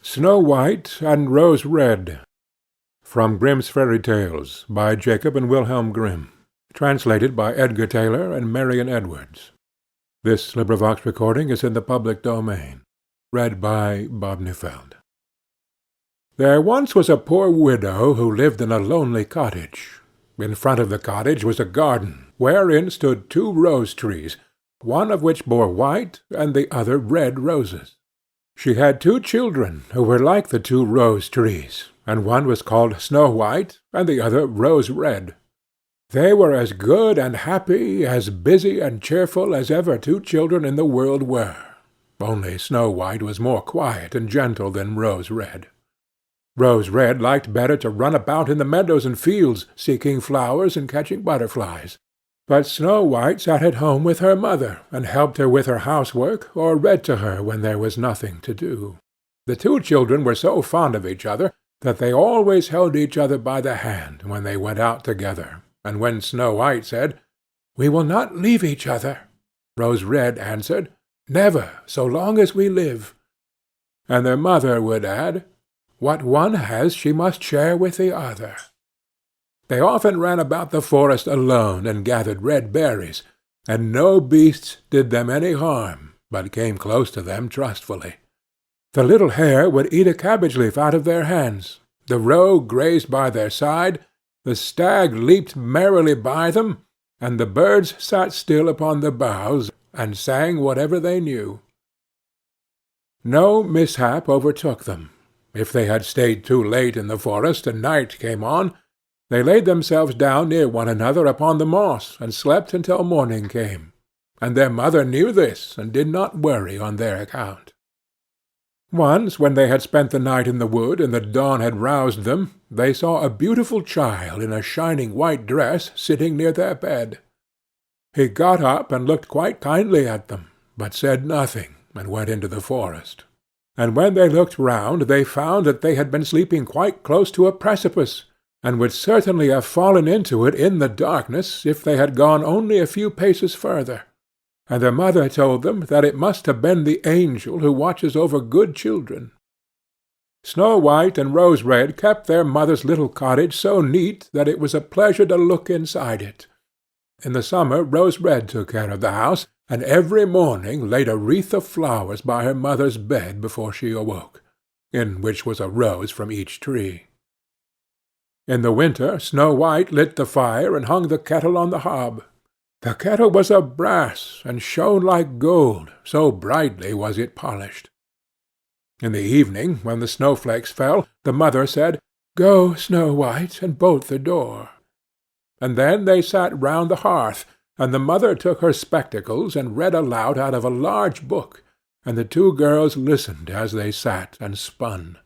Snow White and Rose Red. From Grimm's Fairy Tales, by Jacob and Wilhelm Grimm. Translated by Edgar Taylor and Marian Edwards. This recording is in the public domain. Read by Bob Neufeld. There once was a poor widow who lived in a lonely cottage. In front of the cottage was a garden, wherein stood 2 rose trees, one of which bore white and the other red roses. She had 2 children who were like the 2 rose trees, and one was called Snow White, and the other Rose Red. They were as good and happy, as busy and cheerful as ever 2 children in the world were, only Snow White was more quiet and gentle than Rose Red. Rose Red liked better to run about in the meadows and fields, seeking flowers and catching butterflies. But Snow White sat at home with her mother, and helped her with her housework, or read to her when there was nothing to do. The 2 children were so fond of each other that they always held each other by the hand when they went out together, and when Snow White said, "We will not leave each other," Rose Red answered, "Never, so long as we live." And their mother would add, "What one has she must share with the other." They often ran about the forest alone and gathered red berries, and no beasts did them any harm, but came close to them trustfully. The little hare would eat a cabbage leaf out of their hands, the roe grazed by their side, the stag leaped merrily by them, and the birds sat still upon the boughs and sang whatever they knew. No mishap overtook them. If they had stayed too late in the forest and night came on, they laid themselves down near one another upon the moss, and slept until morning came, and their mother knew this, and did not worry on their account. Once, when they had spent the night in the wood, and the dawn had roused them, they saw a beautiful child in a shining white dress sitting near their bed. He got up and looked quite kindly at them, but said nothing, and went into the forest. And when they looked round, they found that they had been sleeping quite close to a precipice, and would certainly have fallen into it in the darkness if they had gone only a few paces further. And their mother told them that it must have been the angel who watches over good children. Snow White and Rose Red kept their mother's little cottage so neat that it was a pleasure to look inside it. In the summer Rose Red took care of the house, and every morning laid a wreath of flowers by her mother's bed before she awoke, in which was a rose from each tree. In the winter Snow White lit the fire and hung the kettle on the hob. The kettle was of brass, and shone like gold, so brightly was it polished. In the evening, when the snowflakes fell, the mother said, "Go, Snow White, and bolt the door." And then they sat round the hearth, and the mother took her spectacles and read aloud out of a large book, and the 2 girls listened as they sat and spun.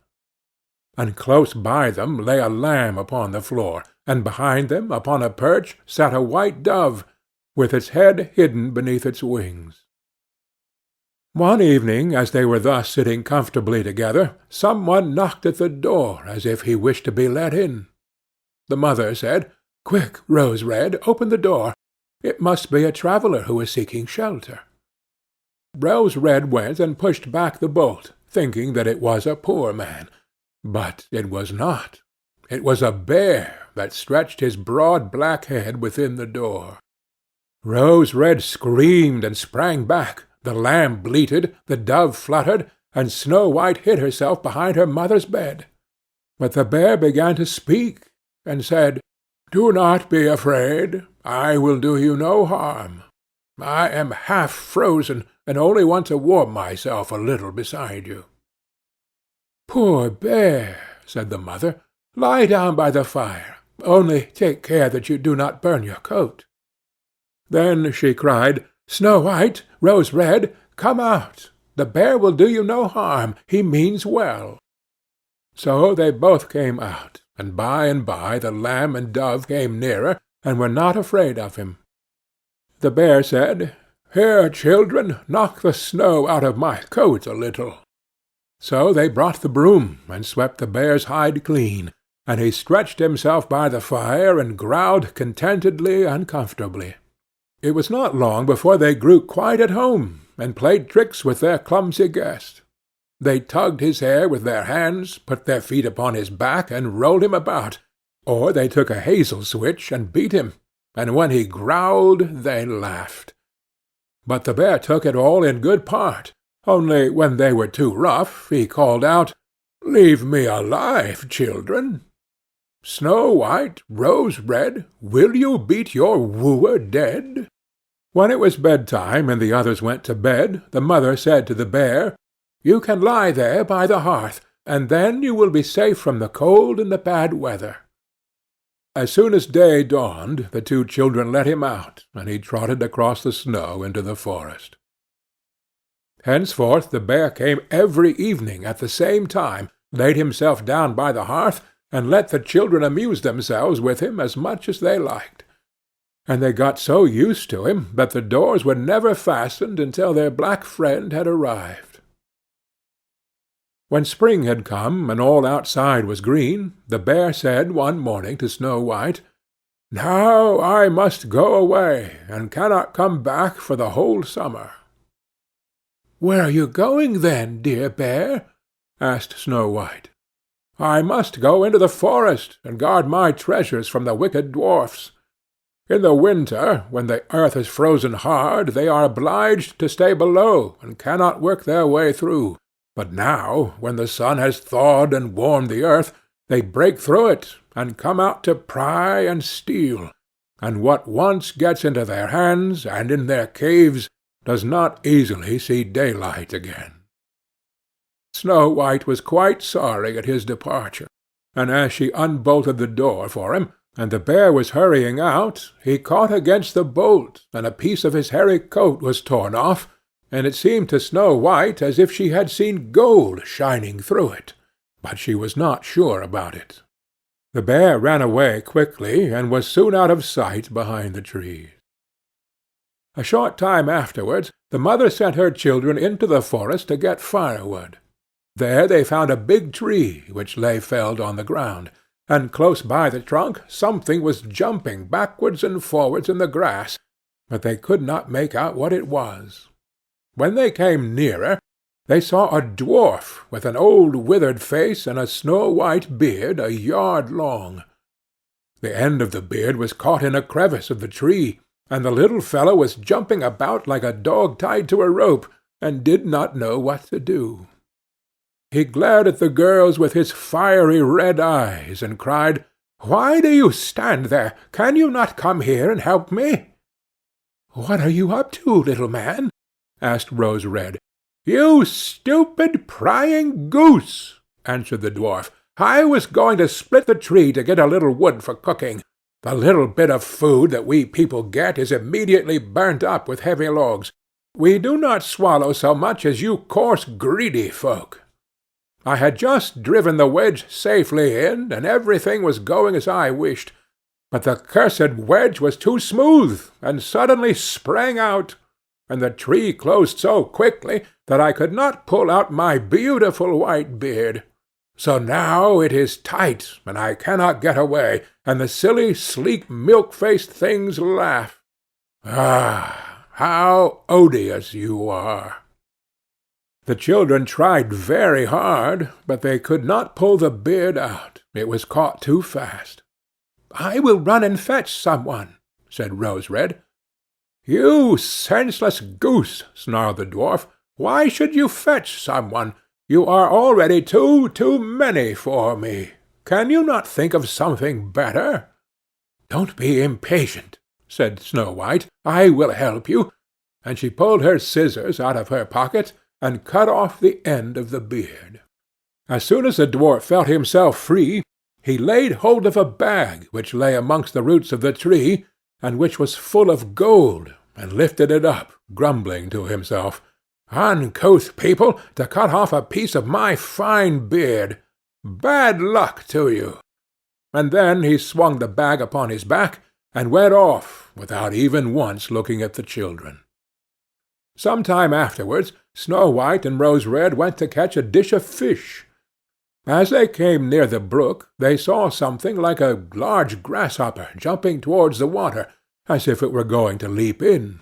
And close by them lay a lamb upon the floor, and behind them, upon a perch, sat a white dove, with its head hidden beneath its wings. One evening, as they were thus sitting comfortably together, some one knocked at the door, as if he wished to be let in. The mother said, "Quick, Rose Red, open the door. It must be a traveller who is seeking shelter." Rose Red went and pushed back the bolt, thinking that it was a poor man. But it was not. It was a bear that stretched his broad black head within the door. Rose Red screamed and sprang back, the lamb bleated, the dove fluttered, and Snow White hid herself behind her mother's bed. But the bear began to speak, and said, "Do not be afraid. I will do you no harm. I am half frozen, and only want to warm myself a little beside you." "Poor bear," said the mother, "lie down by the fire. Only take care that you do not burn your coat." Then she cried, "Snow White, Rose Red, come out. The bear will do you no harm. He means well." So they both came out, and by the lamb and dove came nearer, and were not afraid of him. The bear said, "Here, children, knock the snow out of my coat a little." So they brought the broom, and swept the bear's hide clean, and he stretched himself by the fire and growled contentedly and comfortably. It was not long before they grew quite at home, and played tricks with their clumsy guest. They tugged his hair with their hands, put their feet upon his back, and rolled him about, or they took a hazel switch and beat him, and when he growled they laughed. But the bear took it all in good part, only when they were too rough he called out, "Leave me alive, children! Snow White, Rose Red, will you beat your wooer dead?" When it was bedtime and the others went to bed, the mother said to the bear, "You can lie there by the hearth, and then you will be safe from the cold and the bad weather." As soon as day dawned, the two children let him out, and he trotted across the snow into the forest. Henceforth the bear came every evening at the same time, laid himself down by the hearth, and let the children amuse themselves with him as much as they liked. And they got so used to him that the doors were never fastened until their black friend had arrived. When spring had come and all outside was green, the bear said one morning to Snow White, "Now I must go away, and cannot come back for the whole summer." "Where are you going, then, dear bear?" asked Snow White. "I must go into the forest and guard my treasures from the wicked dwarfs. In the winter, when the earth is frozen hard, they are obliged to stay below, and cannot work their way through. But now, when the sun has thawed and warmed the earth, they break through it, and come out to pry and steal, and what once gets into their hands and in their caves does not easily see daylight again." Snow White was quite sorry at his departure, and as she unbolted the door for him, and the bear was hurrying out, he caught against the bolt, and a piece of his hairy coat was torn off, and it seemed to Snow White as if she had seen gold shining through it, but she was not sure about it. The bear ran away quickly, and was soon out of sight behind the trees. A short time afterwards, the mother sent her children into the forest to get firewood. There they found a big tree which lay felled on the ground, and close by the trunk something was jumping backwards and forwards in the grass, but they could not make out what it was. When they came nearer, they saw a dwarf with an old withered face and a snow-white beard a yard long. The end of the beard was caught in a crevice of the tree, and the little fellow was jumping about like a dog tied to a rope, and did not know what to do. He glared at the girls with his fiery red eyes, and cried, "Why do you stand there? Can you not come here and help me?" "What are you up to, little man?" asked Rose Red. "You stupid prying goose," answered the dwarf. "I was going to split the tree to get a little wood for cooking. The little bit of food that we people get is immediately burnt up with heavy logs. We do not swallow so much as you coarse, greedy folk. I had just driven the wedge safely in, and everything was going as I wished, but the cursed wedge was too smooth, and suddenly sprang out, and the tree closed so quickly that I could not pull out my beautiful white beard. So now it is tight, and I cannot get away, and the silly, sleek, milk-faced things laugh. Ah, how odious you are!" The children tried very hard, but they could not pull the beard out. It was caught too fast. "I will run and fetch some one," said Rose Red. "You senseless goose," snarled the dwarf. "Why should you fetch some one? You are already too many for me. Can you not think of something better?" "Don't be impatient," said Snow White. "I will help you." And she pulled her scissors out of her pocket, and cut off the end of the beard. As soon as the dwarf felt himself free, he laid hold of a bag which lay amongst the roots of the tree, and which was full of gold, and lifted it up, grumbling to himself, "Uncouth people, to cut off a piece of my fine beard! Bad luck to you!" And then he swung the bag upon his back, and went off, without even once looking at the children. Some time afterwards, Snow White and Rose Red went to catch a dish of fish. As they came near the brook, they saw something like a large grasshopper jumping towards the water, as if it were going to leap in.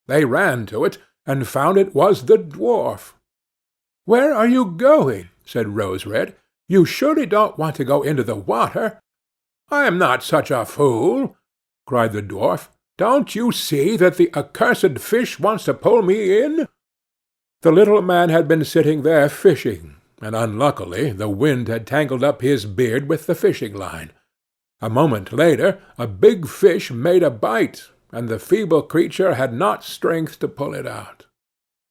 They ran to it, and found it was the dwarf. "Where are you going?" said Rose-Red. "You surely don't want to go into the water?" "I am not such a fool," cried the dwarf. "Don't you see that the accursed fish wants to pull me in?" The little man had been sitting there fishing, and unluckily the wind had tangled up his beard with the fishing line. A moment later a big fish made a bite, and the feeble creature had not strength to pull it out.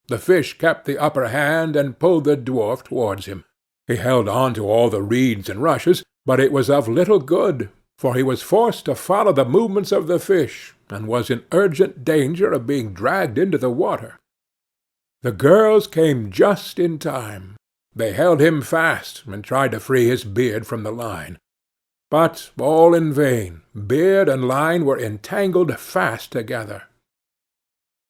The fish kept the upper hand and pulled the dwarf towards him. He held on to all the reeds and rushes, but it was of little good, for he was forced to follow the movements of the fish, and was in urgent danger of being dragged into the water. The girls came just in time. They held him fast, and tried to free his beard from the line. But all in vain. Beard and line were entangled fast together.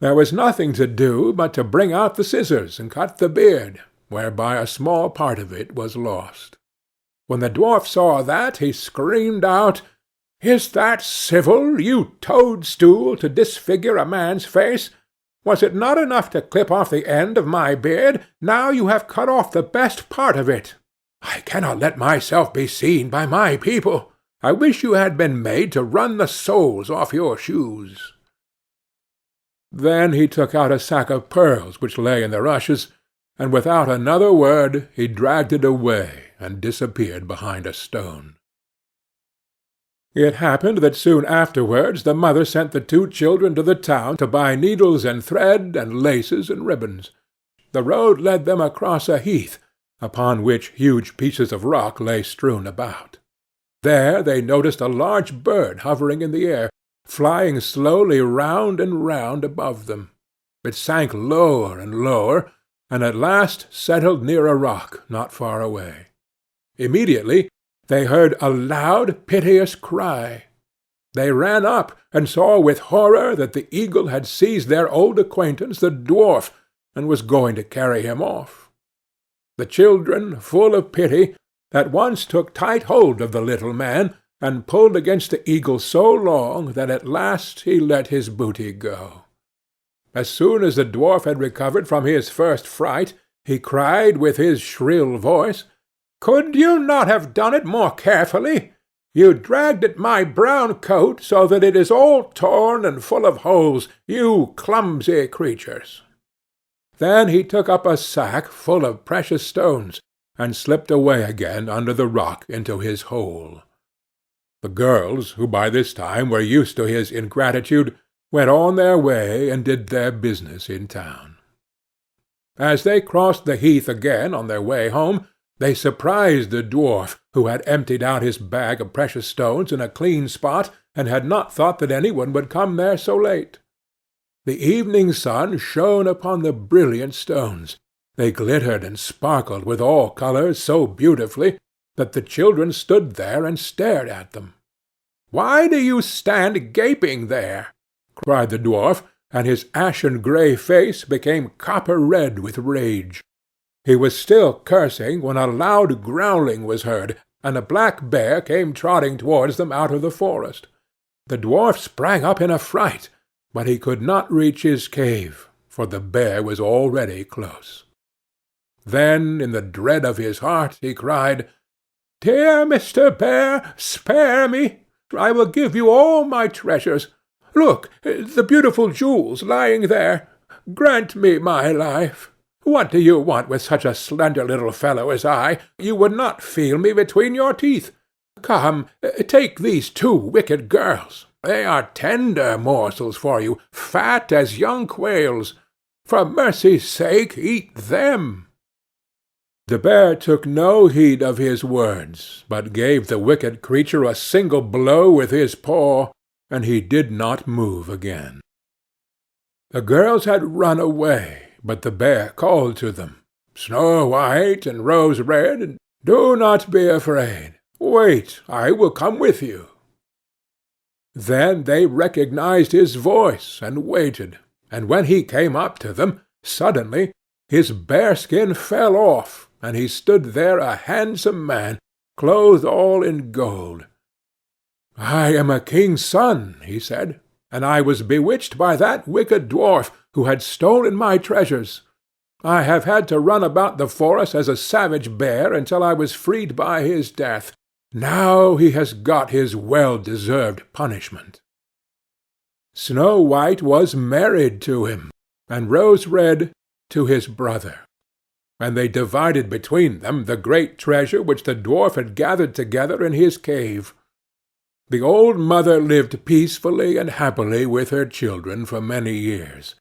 There was nothing to do but to bring out the scissors and cut the beard, whereby a small part of it was lost. When the dwarf saw that, he screamed out, "Is that civil, you toadstool, to disfigure a man's face? Was it not enough to clip off the end of my beard? Now you have cut off the best part of it. I cannot let myself be seen by my people. I wish you had been made to run the soles off your shoes." Then he took out a sack of pearls which lay in the rushes, and without another word he dragged it away and disappeared behind a stone. It happened that soon afterwards the mother sent the two children to the town to buy needles and thread and laces and ribbons. The road led them across a heath, upon which huge pieces of rock lay strewn about. There they noticed a large bird hovering in the air, flying slowly round and round above them. It sank lower and lower, and at last settled near a rock not far away. Immediately they heard a loud, piteous cry. They ran up, and saw with horror that the eagle had seized their old acquaintance the dwarf, and was going to carry him off. The children, full of pity, at once took tight hold of the little man, and pulled against the eagle so long that at last he let his booty go. As soon as the dwarf had recovered from his first fright, he cried with his shrill voice, "Could you not have done it more carefully? You dragged at my brown coat so that it is all torn and full of holes, you clumsy creatures." Then he took up a sack full of precious stones, and slipped away again under the rock into his hole. The girls, who by this time were used to his ingratitude, went on their way and did their business in town. As they crossed the heath again on their way home, they surprised the dwarf, who had emptied out his bag of precious stones in a clean spot, and had not thought that any one would come there so late. The evening sun shone upon the brilliant stones. They glittered and sparkled with all colours so beautifully that the children stood there and stared at them. "Why do you stand gaping there?" cried the dwarf, and his ashen-grey face became copper-red with rage. He was still cursing when a loud growling was heard, and a black bear came trotting towards them out of the forest. The dwarf sprang up in a fright, but he could not reach his cave, for the bear was already close. Then, in the dread of his heart, he cried, "Dear Mr. Bear, spare me! I will give you all my treasures. Look, the beautiful jewels lying there. Grant me my life. What do you want with such a slender little fellow as I? You would not feel me between your teeth. Come, take these two wicked girls. They are tender morsels for you, fat as young quails. For mercy's sake, eat them." The bear took no heed of his words, but gave the wicked creature a single blow with his paw, and he did not move again. The girls had run away, but the bear called to them, "Snow White and Rose Red, do not be afraid. Wait, I will come with you." Then they recognized his voice and waited, and when he came up to them, suddenly his bearskin fell off, and he stood there a handsome man, clothed all in gold. "I am a king's son," he said, "and I was bewitched by that wicked dwarf who had stolen my treasures. I have had to run about the forest as a savage bear until I was freed by his death. Now he has got his well-deserved punishment." Snow White was married to him, and Rose Red to his brother, and they divided between them the great treasure which the dwarf had gathered together in his cave. The old mother lived peacefully and happily with her children for many years.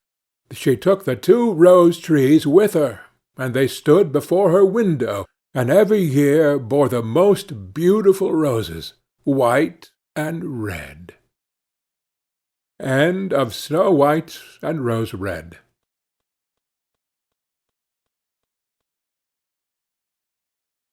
She took the 2 rose trees with her, and they stood before her window, and every year bore the most beautiful roses, white and red. End of Snow White and Rose Red.